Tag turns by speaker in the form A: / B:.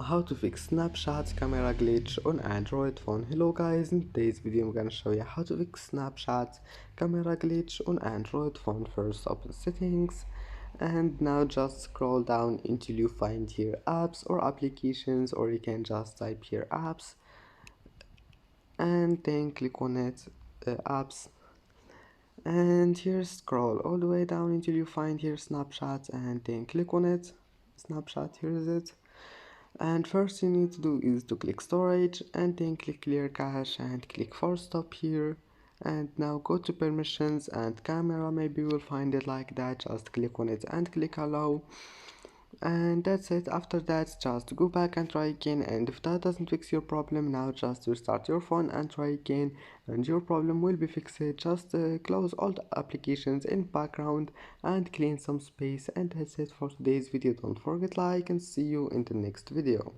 A: How to fix Snapchat camera glitch on Android phone. Hello guys, in today's video I'm gonna show you how to fix Snapchat camera glitch on Android phone. First open settings and now just scroll down until you find here apps or applications, or you can just type here apps and then click on it, apps, and here scroll all the way down until you find here Snapchat and then click on it. Snapchat, here is it. And first you need to do is to click storage and then click clear cache and click force stop here, and now go to permissions and camera. Maybe you will find it like that. Just click on it and click allow, and that's it. After that just go back and try again, and if that doesn't fix your problem, now just restart your phone and try again and your problem will be fixed. Just close all the applications in background and clean some space, and that's it for today's video. Don't forget like and see you in the next video.